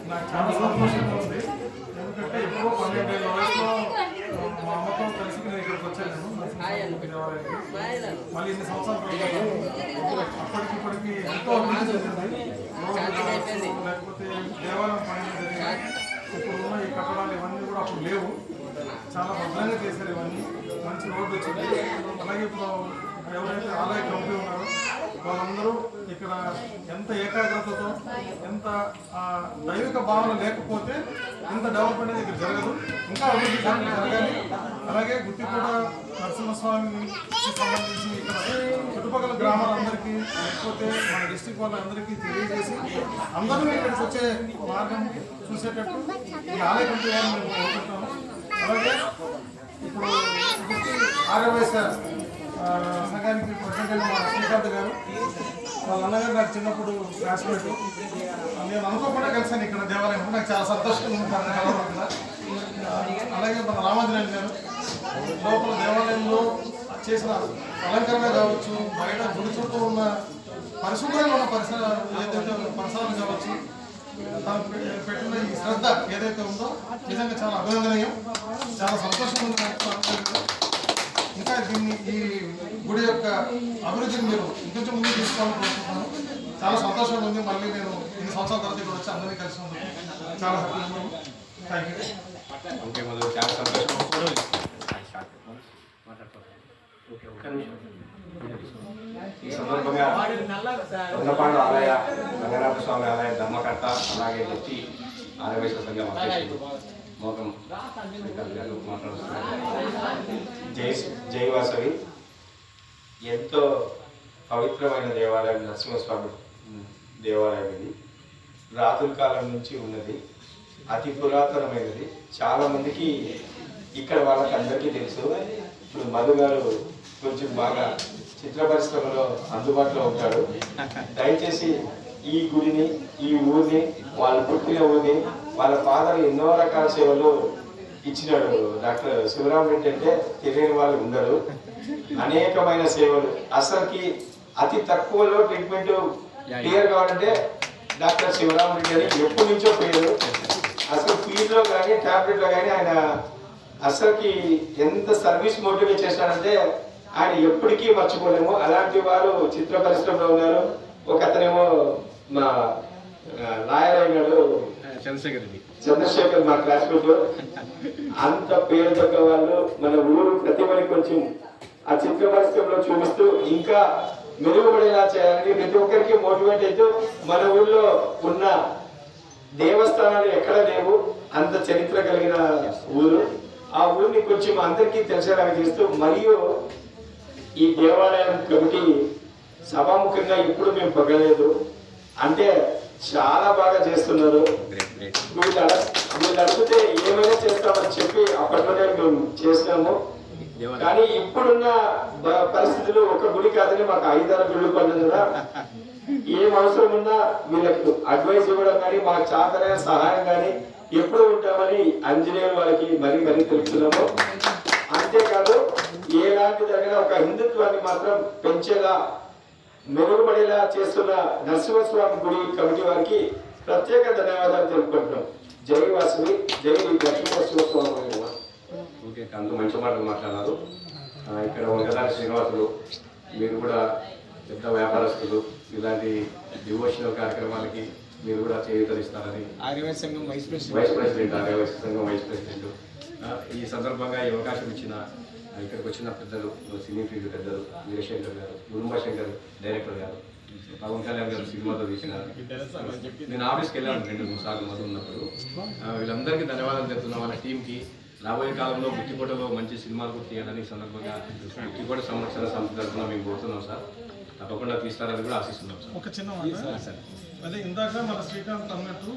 నాకు చాలా సంతోషంగా ఉంది. ఎందుకంటే ఎప్పుడో 12 వయసులో మా అమ్మతో కలిసి నేను ఇక్కడికి వచ్చాను. మళ్ళీ ఇన్ని సంవత్సరాల తర్వాత అప్పటికిప్పటికి ఎంతో అభివృద్ధి చెందింది. లేకపోతే దేవాలయం పని ఇప్పుడున్న ఈ కట్టడాలు ఇవన్నీ కూడా అప్పుడు లేవు. చాలా భద్రంగా చేశారు. ఇవన్నీ మంచి రోడ్డు వచ్చింది. అలాగే ఇప్పుడు ఎవరైతే ఆలయ కమిటీ ఉన్నారో వాళ్ళందరూ ఇక్కడ ఎంత ఏకాగ్రతతో ఎంత దైవిక భావన లేకపోతే ఎంత డెవలప్మెంట్ అనేది ఇక్కడ జరగదు. ఇంకా అభివృద్ధి జరగాలి. అలాగే గుత్తికోట నరసింహస్వామికి సంబంధించి ఇక్కడ చుట్టుపక్కల గ్రామాలందరికీ లేకపోతే మన డిస్టిక్ వాళ్ళందరికీ తెలియజేసి అందరూ ఇక్కడికి వచ్చే మార్గం చూసేటట్టు ఈ ఆలయ కమిటీ వారిని మేము కోరుకుంటాము. అలాగే ఇప్పుడు ఆర్యవైశ్య సంఘానికి ప్రెసిడెంట్ మా శ్రీకాంత్ గారు వాళ్ళ అన్నగారు నాకు చిన్నప్పుడు క్లాస్మేట్. నేను అనుకోకుండా కలిసాను ఇక్కడ దేవాలయం. నాకు చాలా సంతోషంగా ఉంది. అలాగే మన రామాంజనేయులు గారు లోపల దేవాలయంలో చేసిన అలంకరణ కావచ్చు, బయట గుడి చుట్టూ ఉన్న పరిశుభ్రంగా ఉన్న పరిసరాలు కావచ్చు, తను పెట్టిన ఈ శ్రద్ధ ఏదైతే ఉందో నిజంగా చాలా అభినందనీయం. చాలా సంతోషంగా ఉంది. ఇంకా దీన్ని ఈ గుడి యొక్క అభివృద్ధిని మీరు ఇంకొంచెం ముందుకు తీసుకోవాలని కోరుకుంటున్నాను. చాలా సంతోషంగా ఉంది. మళ్ళీ నేను ఇన్ని సంవత్సరాల తర్వాత ఇక్కడ వచ్చి అందరినీ కలిసి ఉన్నాను. చాలా హ్యాపీగా ఉన్నాను. Thank you. చాలా సంతోషం. ఈ సందర్భంగా దొండపాండు ఆలయ రంగనాథ స్వామి ఆలయ ధర్మకర్త అలాగే వచ్చి ఆర్యవైశ్య సంఘం అధ్యక్షుడు మోకం గారు మాట్లాడుతున్నారు. జై వాసవి. ఎంతో పవిత్రమైన దేవాలయం నరసింహస్వామి దేవాలయం. ఇది రాతుల కాలం నుంచి ఉన్నది. అతి పురాతనమైనది. చాలామందికి ఇక్కడ వాళ్ళకి అందరికీ తెలుసు. ఇప్పుడు మధు గారు కొంచెం బాగా చిత్ర పరిశ్రమలో అందుబాటులో ఉంటాడు. దయచేసి ఈ గుడిని, ఈ ఊరిని, వాళ్ళు పుట్టిన ఊరిని, వాళ్ళ ఫాదర్ ఎన్నో రకాల సేవలు ఇచ్చినాడు. డాక్టర్ శివరామరెడ్డి అంటే తెలియని వాళ్ళు ఉండరు. అనేకమైన సేవలు. అసలుకి అతి తక్కువలో ట్రీట్మెంట్ క్లియర్ కావాలంటే డాక్టర్ శివరామరెడ్డి అని ఎప్పటి నుంచో పేరు. అసలు ఫీజులో కానీ ట్యాబ్లెట్లో కానీ ఆయన అసలుకి ఎంత సర్వీస్ మోటివేట్ చేశాడంటే ఆయన ఎప్పటికీ మర్చిపోలేము. అలాంటి వారు చిత్ర పరిశ్రమలో ఉన్నారు. ఒక అతనేమో మా లాయర్ అయినాడు చంద్రశేఖర్, మా క్లాస్మేట్. అంత పేరు తగ్గ వాళ్ళు మన ఊరు ప్రతిభని కొంచెం ఆ చిత్ర పరిశ్రమలో చూపిస్తూ ఇంకా మెరుగుపడేలా చేయాలని ప్రతి ఒక్కరికి మోటివేట్ అవుతూ మన ఊళ్ళో ఉన్న దేవస్థానాలు ఎక్కడ లేవు. అంత చరిత్ర కలిగిన ఊరు. ఆ ఊరిని కొంచెం అందరికీ తెలిసేలాగా చేస్తూ మరియు ఈ దేవాలయం కమిటీ సభాముఖంగా ఇప్పుడు మేము పగలేదు అంటే చాలా బాగా చేస్తున్నారు. వీళ్ళు అడిగితే ఏమైనా చేస్తామని చెప్పి అప్పట్లోనే మేము చేసినాము. కానీ ఇప్పుడున్న పరిస్థితులు ఒక గుడి కాదని మాకు 5-6 గుళ్ళు పడినందున ఏం అవసరం ఉన్నా వీళ్ళకు అడ్వైస్ ఇవ్వడం కానీ మాకు చాతనైన సహాయం కానీ ఎప్పుడు ఉంటామని ఆంజనేయులు వాళ్ళకి మరీ తెలుపుతున్నాము. అంతేకాదు ఎలాంటి జరిగిన ఒక హిందుత్వాన్ని మాత్రం పెంచేలా మెరుగుపడేలా చేస్తున్న నరసింహస్వామి గుడి కమిటీ వారికి ప్రత్యేక ధన్యవాదాలు తెలుపుకుంటున్నాం. జై వాసవి, జై నరసింహస్వామి. ఓకే, అంత మంచి మాటలు మాట్లాడారు. ఇక్కడ వంగదారి శ్రీనివాసులు, మీరు కూడా పెద్ద వ్యాపారస్తులు. ఇలాంటి డివోషనల్ కార్యక్రమాలకి మీరు కూడా చేయూతనిస్తారని ఆర్యవైశ్య సంఘం వైస్ ప్రెసిడెంట్ ఆర్యవైశ్య సంఘం వైస్ ప్రెసిడెంట్. ఈ సందర్భంగా ఈ అవకాశం ఇచ్చిన ఇక్కడికి వచ్చిన పెద్దలు, సినీ ఫీల్డ్ పెద్దలు, వీరశంకర్ గారు, గురుంబశంకర్ డైరెక్టర్ గారు, పవన్ కళ్యాణ్ గారు సినిమాతో తీసిన, నేను ఆఫీస్కి వెళ్ళాను 2-3 సార్లు మధు ఉన్నప్పుడు. వీళ్ళందరికీ ధన్యవాదాలు చెప్తున్నాం. వాళ్ళ టీంకి రాబోయే కాలంలో గుత్తికోటలో మంచి సినిమాలు కూడా తీయాలని సందర్భంగా గుత్తికోట సంరక్షణ సంస్థ తరఫున మేము కోరుతున్నాం సార్. తప్పకుండా తీస్తారని కూడా ఆశిస్తున్నాం సార్. ఒక చిన్న మాట, అదే ఇందాక మన శ్రీకాంత్ అన్నట్టు